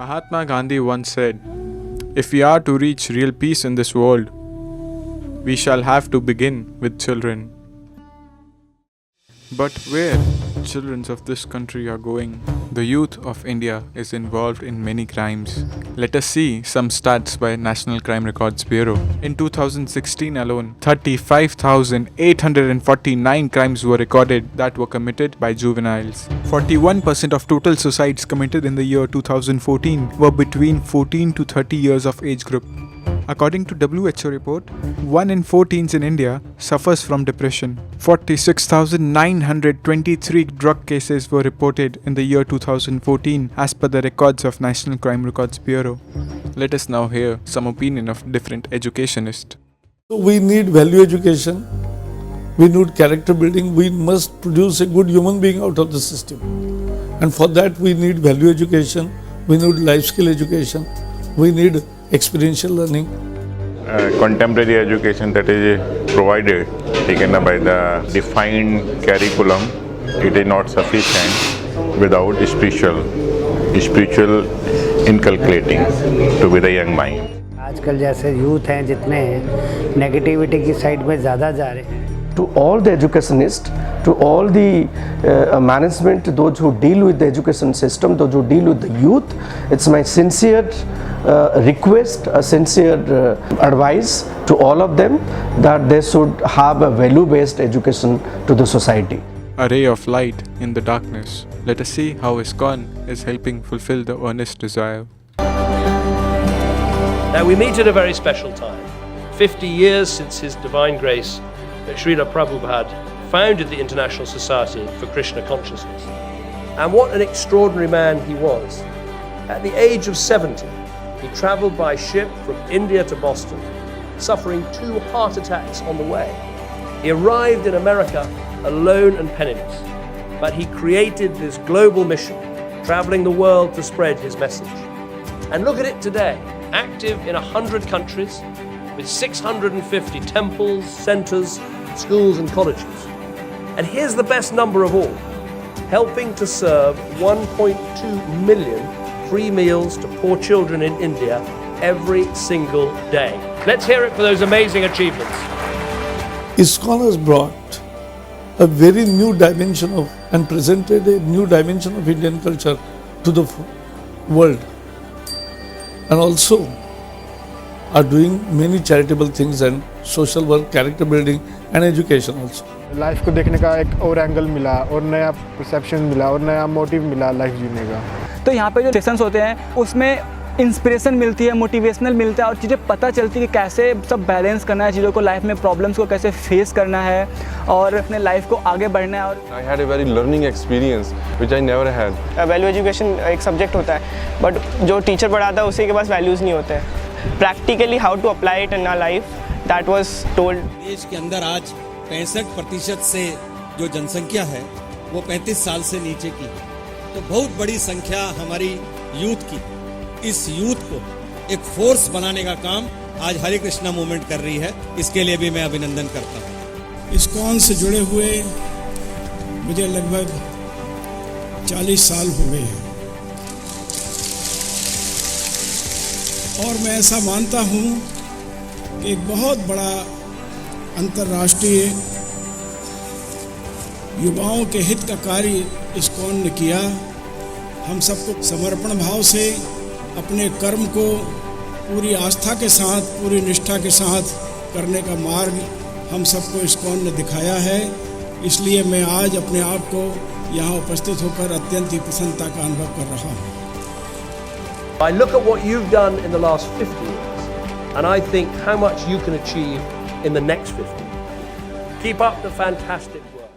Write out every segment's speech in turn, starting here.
Mahatma Gandhi once said, "If we are to reach real peace in this world, we shall have to begin with children." But where children of this country are going? The youth of India is involved in many crimes. Let us see some stats by National Crime Records Bureau. In 2016 alone, 35,849 crimes were recorded that were committed by juveniles. 41% of total suicides committed in the year 2014 were between 14 to 30 years of age group. According to WHO report, 1 in 4 teens in India suffers from depression. 46,923 drug cases were reported in the year 2014 as per the records of National Crime Records Bureau. Let us now hear some opinion of different educationists. We need value education, we need character building, we must produce a good human being out of the system. And for that we need value education, we need life skill education, we need experiential learning. Contemporary education that is provided, taken up by the defined curriculum, it is not sufficient without spiritual inculcating to be the young mind. आजकल जैसे youth हैं जितने negativity की side में ज़्यादा जा रहे हैं. To all the educationists, to all the management, those who deal with the education system, those who deal with the youth, it's my sincere request, a sincere advice to all of them that they should have a value-based education to the society. A ray of light in the darkness. Let us see how ISKCON is helping fulfill the earnest desire. Now we meet at a very special time. 50 years since His Divine Grace, Srila Prabhupada founded the International Society for Krishna Consciousness. And what an extraordinary man he was. At the age of 70, he travelled by ship from India to Boston, suffering 2 heart attacks on the way. He arrived in America alone and penniless, but he created this global mission, travelling the world to spread his message. And look at it today, active in 100 countries, with 650 temples, centres, schools and colleges. And here's the best number of all, helping to serve 1.2 million free meals to poor children in India every single day. Let's hear it for those amazing achievements. ISKCON has brought a very new dimension of and presented a new dimension of Indian culture to the world, and also are doing many charitable things and social work, character building and education also. Life को देखने का एक और angle मिला और नया perception मिला और नया मोटिव मिला लाइफ जीने का. तो यहाँ पे जो सेशंस होते हैं उसमें इंस्पिरेशन मिलती है, मोटिवेशनल मिलता है और चीज़ें पता चलती है कि कैसे सब बैलेंस करना है चीज़ों को, लाइफ में प्रॉब्लम्स को कैसे फेस करना है और अपने लाइफ को आगे बढ़ना है. और I had a very learning experience which I never had. Value education एक सब्जेक्ट होता है बट जो टीचर पढ़ाता है उसी के पास वैल्यूज़ नहीं होते हैं. Practically how to apply it in our life that was told. देश के अंदर आज 65% से जो जनसंख्या है वो 35 साल से नीचे की है, तो बहुत बड़ी संख्या हमारी यूथ की. इस यूथ को एक फोर्स बनाने का काम आज हरे कृष्णा मूवमेंट कर रही है, इसके लिए भी मैं अभिनंदन करता हूँ. ISKCON से जुड़े हुए मुझे लगभग 40 साल हो गए हैं और मैं ऐसा मानता हूँ कि एक बहुत बड़ा अंतर्राष्ट्रीय युवाओं के हित का कार्य ISKCON ने किया. हम सबको समर्पण भाव से अपने कर्म को पूरी आस्था के साथ, पूरी निष्ठा के साथ करने का मार्ग हम सबको ISKCON ने दिखाया है. इसलिए मैं आज अपने आप को यहाँ उपस्थित होकर अत्यंत ही प्रसन्नता का अनुभव कर रहा हूँ. I look at what you've done in the last 50 years and I think how much you can achieve in the next 50. Keep up the fantastic work.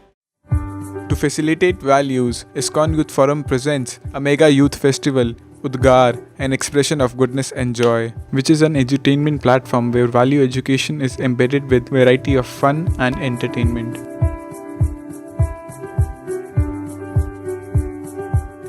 To facilitate values, ISKCON Youth Forum presents a mega youth festival, UDGAAR, an expression of goodness and joy, which is an edutainment platform where value education is embedded with variety of fun and entertainment.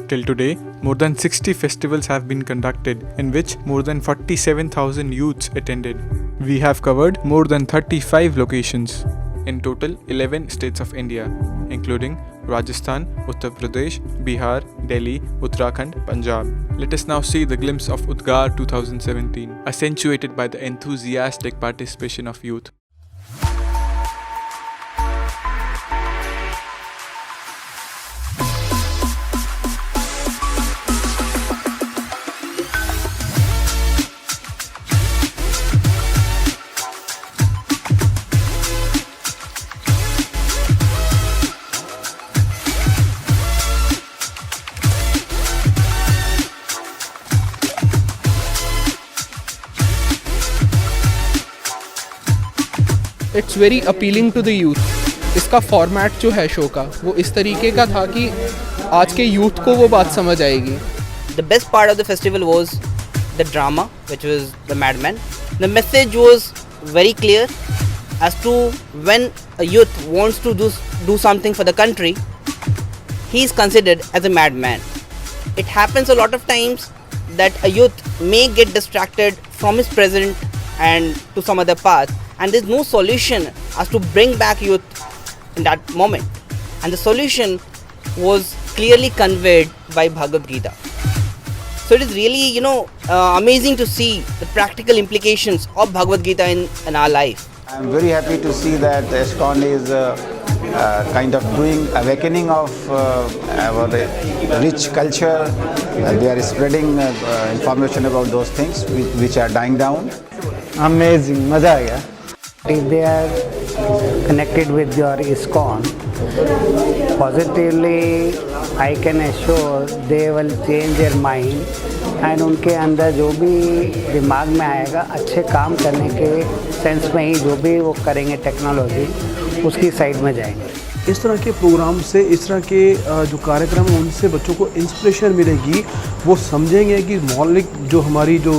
Till today, more than 60 festivals have been conducted, in which more than 47,000 youths attended. We have covered more than 35 locations. in total 11 states of India, including Rajasthan, Uttar Pradesh, Bihar, Delhi, Uttarakhand, Punjab. Let us now see the glimpse of UDGAAR 2017, accentuated by the enthusiastic participation of youth. It's very appealing to the youth. इसका format जो है show का वो इस तरीके का था कि आज के यूथ को वो बात समझ आएगी। The best part of the festival was the drama, which was the Madman. The message was very clear as to when a youth wants to do something for the country, he is considered as a madman. It happens a lot of times that a youth may get distracted from his present and to some other path, and there is no solution as to bring back youth in that moment. And the solution was clearly conveyed by Bhagavad Gita. So it is really, amazing to see the practical implications of Bhagavad Gita in our life. I am very happy to see that ISKCON is kind of doing awakening of our rich culture. They are spreading information about those things which are dying down. Amazing, मजा आ गया. If they are connected with your ISKCON, positively I can assure they will change their mind and उनके अंदर जो भी दिमाग में आएगा अच्छे काम करने के सेंस में ही जो भी वो करेंगे टेक्नोलॉजी उसकी साइड में जाएंगे। इस तरह के प्रोग्राम से, इस तरह के जो कार्यक्रम हैं उनसे बच्चों को इंस्पिरेशन मिलेगी। वो समझेंगे कि मौलिक जो हमारी जो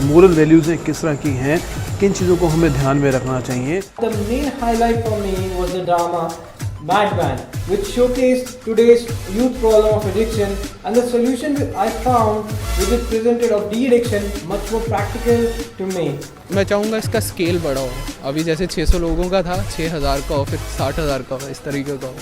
मोरल वैल्यूज़ हैं किस तरह की हैं, किन चीज़ों को हमें ध्यान में रखना चाहिए। The main highlight for me was the drama Madman, which showcased today's youth problem of addiction and the solution I found which is presented of de-addiction much more practical to me. मैं चाहूँगा इसका scale बड़ा हो। अभी जैसे 600 लोगों का था, 6000 का हो, फिर 60,000 का हो, इस तरीके का हो।